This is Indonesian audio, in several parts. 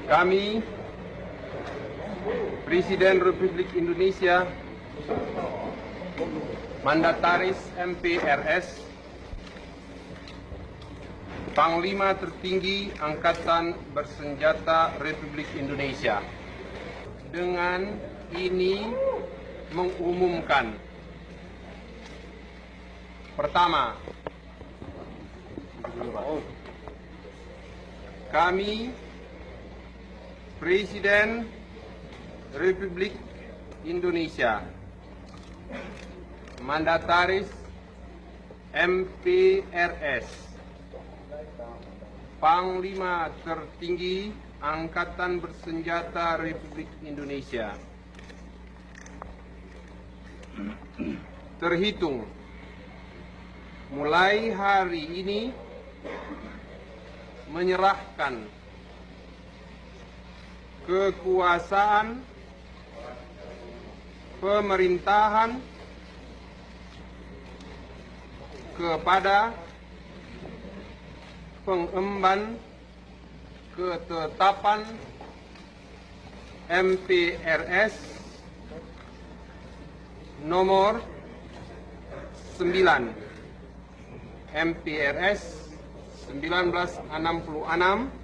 Kami, Presiden Republik Indonesia, Mandataris MPRS, Panglima Tertinggi Angkatan Bersenjata Republik Indonesia, dengan ini mengumumkan: pertama, kami, Presiden Republik Indonesia, Mandataris MPRS, Panglima Tertinggi Angkatan Bersenjata Republik Indonesia, terhitung mulai hari ini menyerahkan kekuasaan pemerintahan kepada pengemban ketetapan MPRS nomor 9 MPRS 1966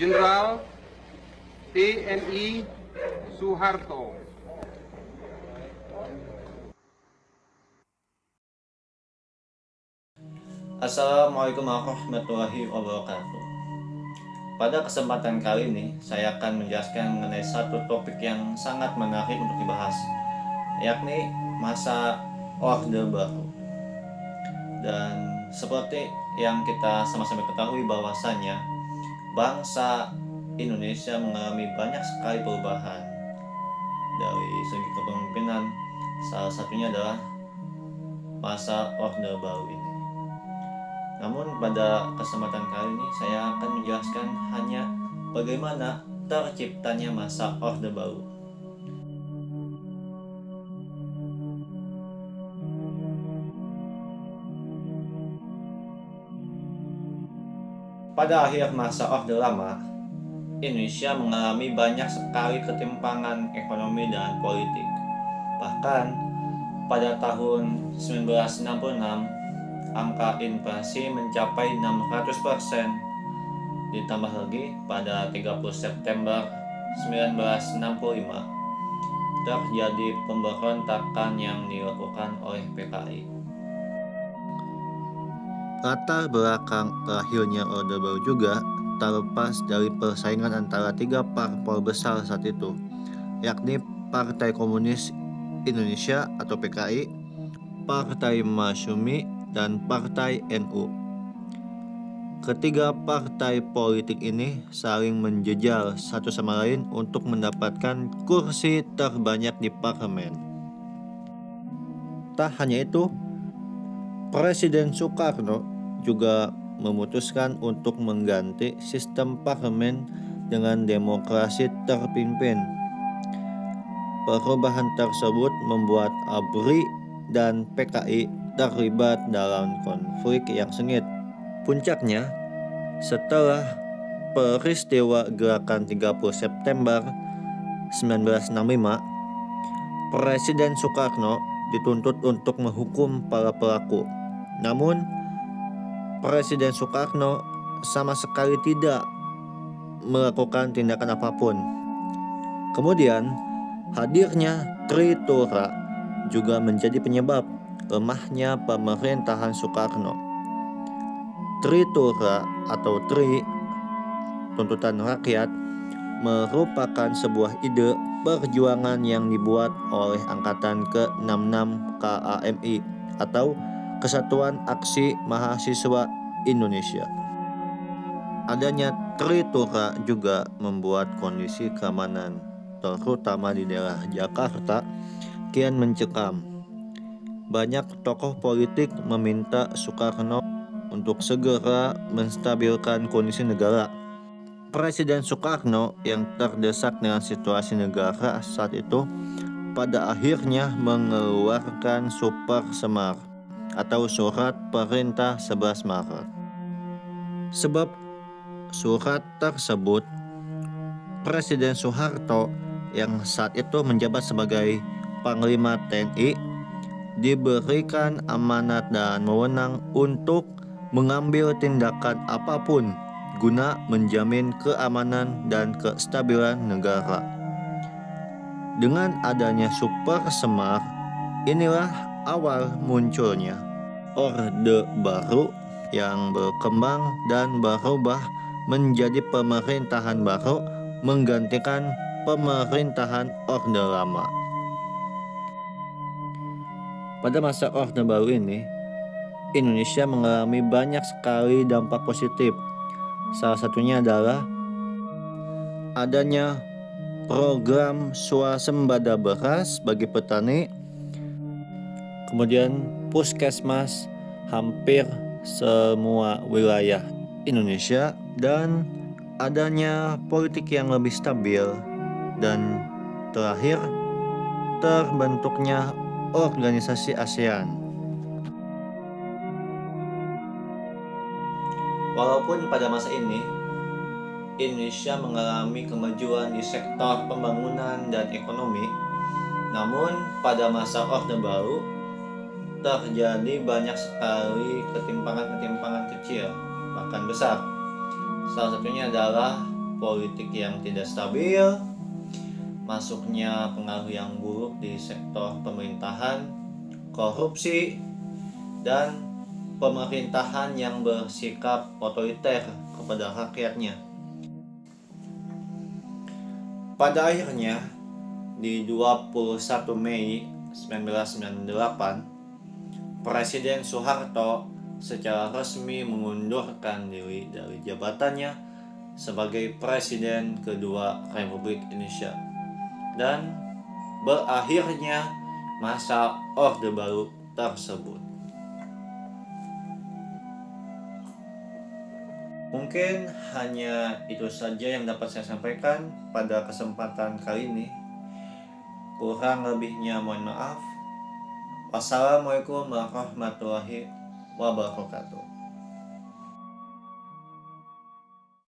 Jenderal TNI Soeharto. Assalamualaikum warahmatullahi wabarakatuh. Pada kesempatan kali ini, saya akan menjelaskan mengenai satu topik yang sangat menarik untuk dibahas, yakni masa Orde Baru. Dan seperti yang kita sama-sama ketahui bahwasannya, bangsa Indonesia mengalami banyak sekali perubahan dari segi kepemimpinan. Salah satunya adalah masa Orde Baru ini. Namun pada kesempatan kali ini saya akan menjelaskan hanya bagaimana terciptanya masa Orde Baru. Pada akhir masa Orde Lama, Indonesia mengalami banyak sekali ketimpangan ekonomi dan politik. Bahkan pada tahun 1966, angka inflasi mencapai 600%. Ditambah lagi pada 30 September 1965 terjadi pemberontakan yang dilakukan oleh PKI. Latar belakang lahirnya Orde Baru juga tak lepas dari persaingan antara tiga parpol besar saat itu, yakni Partai Komunis Indonesia atau PKI, Partai Masyumi, dan Partai NU. Ketiga partai politik ini saling menjejar satu sama lain untuk mendapatkan kursi terbanyak di parlemen. Tak hanya itu, Presiden Soekarno juga memutuskan untuk mengganti sistem parlemen dengan demokrasi terpimpin. Perubahan tersebut membuat ABRI dan PKI terlibat dalam konflik yang sengit. Puncaknya, setelah peristiwa gerakan 30 September 1965, Presiden Soekarno dituntut untuk menghukum para pelaku. Namun, Presiden Soekarno sama sekali tidak melakukan tindakan apapun. Kemudian, hadirnya Tritora juga menjadi penyebab lemahnya pemerintahan Soekarno. Tritora atau TRI, tuntutan rakyat, merupakan sebuah ide perjuangan yang dibuat oleh Angkatan ke-66 KAMI atau Kesatuan Aksi Mahasiswa Indonesia. Adanya Tritora juga membuat kondisi keamanan, terutama di daerah Jakarta, kian mencekam. Banyak tokoh politik meminta Soekarno untuk segera menstabilkan kondisi negara. Presiden Soekarno yang terdesak dengan situasi negara saat itu pada akhirnya mengeluarkan Super Semar atau Surat Perintah 11 Maret. Sebab surat tersebut, Presiden Soeharto yang saat itu menjabat sebagai Panglima TNI diberikan amanat dan wewenang untuk mengambil tindakan apapun guna menjamin keamanan dan kestabilan negara. Dengan adanya Super Semar, inilah awal munculnya Orde Baru yang berkembang dan berubah menjadi pemerintahan baru menggantikan pemerintahan Orde Lama. Pada masa Orde Baru ini, Indonesia mengalami banyak sekali dampak positif. Salah satunya adalah adanya program swasembada beras bagi petani, kemudian puskesmas hampir semua wilayah Indonesia, dan adanya politik yang lebih stabil, dan terakhir terbentuknya organisasi ASEAN. Walaupun pada masa ini Indonesia mengalami kemajuan di sektor pembangunan dan ekonomi, namun pada masa Orde Baru terjadi banyak sekali ketimpangan-ketimpangan kecil, bahkan besar. Salah satunya adalah politik yang tidak stabil, masuknya pengaruh yang buruk di sektor pemerintahan, korupsi, dan pemerintahan yang bersikap otoriter kepada rakyatnya. Pada akhirnya, di 21 Mei 1998, Presiden Soeharto secara resmi mengundurkan diri dari jabatannya sebagai Presiden kedua Republik Indonesia, dan berakhirnya masa Orde Baru tersebut. Mungkin hanya itu saja yang dapat saya sampaikan pada kesempatan kali ini. Kurang lebihnya mohon maaf. Wassalamualaikum warahmatullahi wabarakatuh.